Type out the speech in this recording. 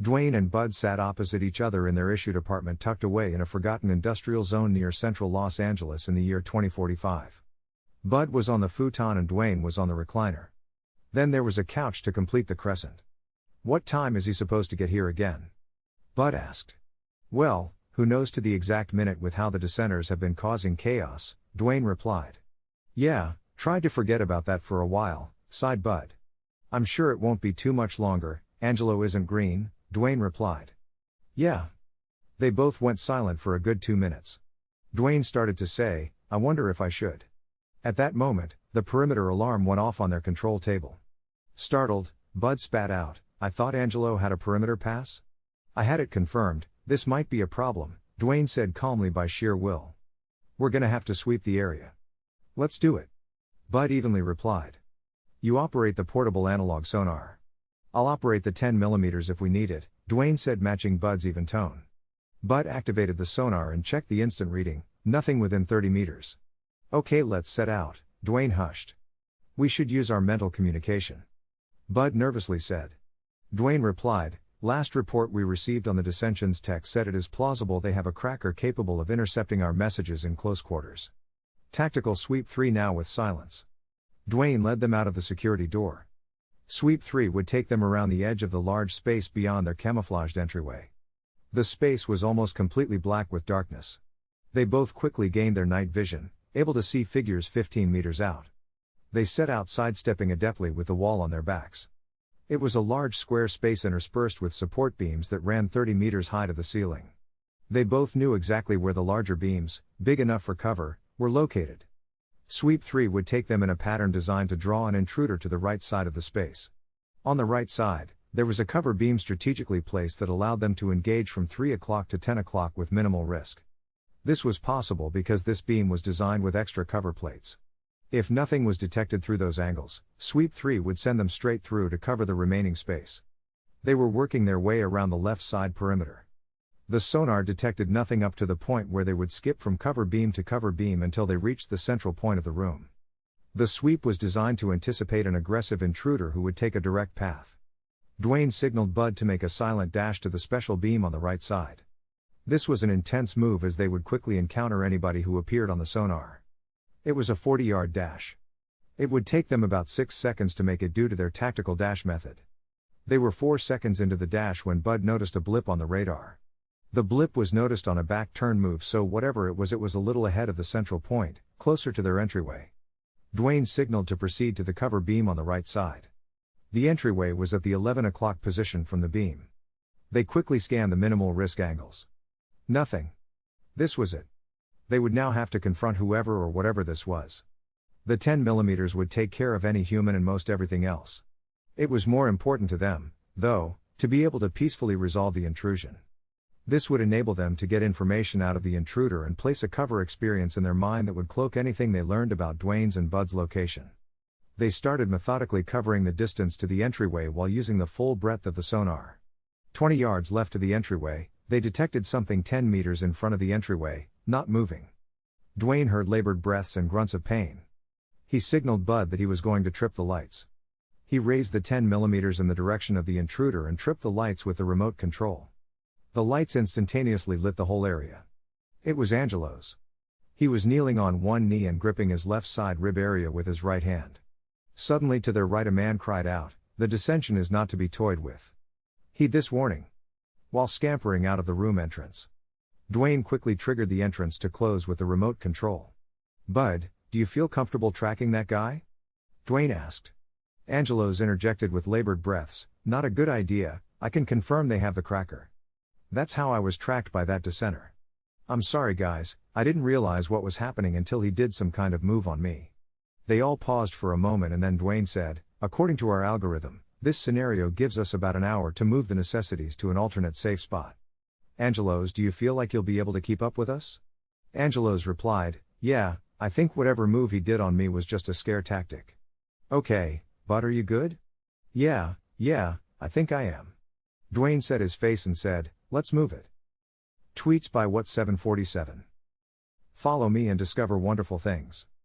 Dwayne and Bud sat opposite each other in their issued apartment tucked away in a forgotten industrial zone near central Los Angeles in the year 2045. Bud was on the futon and Dwayne was on the recliner. Then there was a couch to complete the crescent. "What time is he supposed to get here again?" Bud asked. "Well, who knows to the exact minute with how the dissenters have been causing chaos," Dwayne replied. "Yeah, tried to forget about that for a while," sighed Bud. "I'm sure it won't be too much longer. Angelo isn't green," Dwayne replied. "Yeah." They both went silent for a good 2 minutes. Dwayne started to say, "I wonder if I should." At that moment, the perimeter alarm went off on their control table. Startled, Bud spat out, "I thought Angelo had a perimeter pass?" "I had it confirmed. This might be a problem," Dwayne said calmly by sheer will. "We're gonna have to sweep the area." "Let's do it," Bud evenly replied. "You operate the portable analog sonar. I'll operate the 10mm if we need it," Dwayne said, matching Bud's even tone. Bud activated the sonar and checked the instant reading, nothing within 30 meters. "Okay, let's set out," Dwayne hushed. "We should use our mental communication," Bud nervously said. Dwayne replied, "Last report we received on the dissension's tech said it is plausible they have a cracker capable of intercepting our messages in close quarters. Tactical Sweep 3 now with silence." Dwayne led them out of the security door. Sweep 3 would take them around the edge of the large space beyond their camouflaged entryway. The space was almost completely black with darkness. They both quickly gained their night vision, able to see figures 15 meters out. They set out sidestepping adeptly with the wall on their backs. It was a large square space interspersed with support beams that ran 30 meters high to the ceiling. They both knew exactly where the larger beams, big enough for cover, were located. Sweep 3 would take them in a pattern designed to draw an intruder to the right side of the space. On the right side, there was a cover beam strategically placed that allowed them to engage from 3 o'clock to 10 o'clock with minimal risk. This was possible because this beam was designed with extra cover plates. If nothing was detected through those angles, Sweep 3 would send them straight through to cover the remaining space. They were working their way around the left side perimeter. The sonar detected nothing up to the point where they would skip from cover beam to cover beam until they reached the central point of the room. The sweep was designed to anticipate an aggressive intruder who would take a direct path. Dwayne signaled Bud to make a silent dash to the special beam on the right side. This was an intense move as they would quickly encounter anybody who appeared on the sonar. It was a 40-yard dash. It would take them about 6 seconds to make it due to their tactical dash method. They were 4 seconds into the dash when Bud noticed a blip on the radar. The blip was noticed on a back turn move, so whatever it was a little ahead of the central point, closer to their entryway. Dwayne signaled to proceed to the cover beam on the right side. The entryway was at the 11 o'clock position from the beam. They quickly scanned the minimal risk angles. Nothing. This was it. They would now have to confront whoever or whatever this was. The 10mm would take care of any human and most everything else. It was more important to them, though, to be able to peacefully resolve the intrusion. This would enable them to get information out of the intruder and place a cover experience in their mind that would cloak anything they learned about Dwayne's and Bud's location. They started methodically covering the distance to the entryway while using the full breadth of the sonar. 20 yards left to the entryway, they detected something 10 meters in front of the entryway, not moving. Dwayne heard labored breaths and grunts of pain. He signaled Bud that he was going to trip the lights. He raised the 10mm in the direction of the intruder and tripped the lights with the remote control. The lights instantaneously lit the whole area. It was Angelo's. He was kneeling on one knee and gripping his left side rib area with his right hand. Suddenly to their right a man cried out, "The dissension is not to be toyed with. Heed this warning," while scampering out of the room entrance. Dwayne quickly triggered the entrance to close with the remote control. "Bud, do you feel comfortable tracking that guy?" Dwayne asked. Angelo's interjected with labored breaths, "Not a good idea. I can confirm they have the cracker. That's how I was tracked by that dissenter. I'm sorry guys, I didn't realize what was happening until he did some kind of move on me." They all paused for a moment and then Dwayne said, "According to our algorithm, this scenario gives us about an hour to move the necessities to an alternate safe spot. Angelos, do you feel like you'll be able to keep up with us?" Angelos replied, "Yeah, I think whatever move he did on me was just a scare tactic." "Okay, but are you good?" Yeah, I think I am." Dwayne set his face and said, "Let's move it." Tweets by What747. Follow me and discover wonderful things.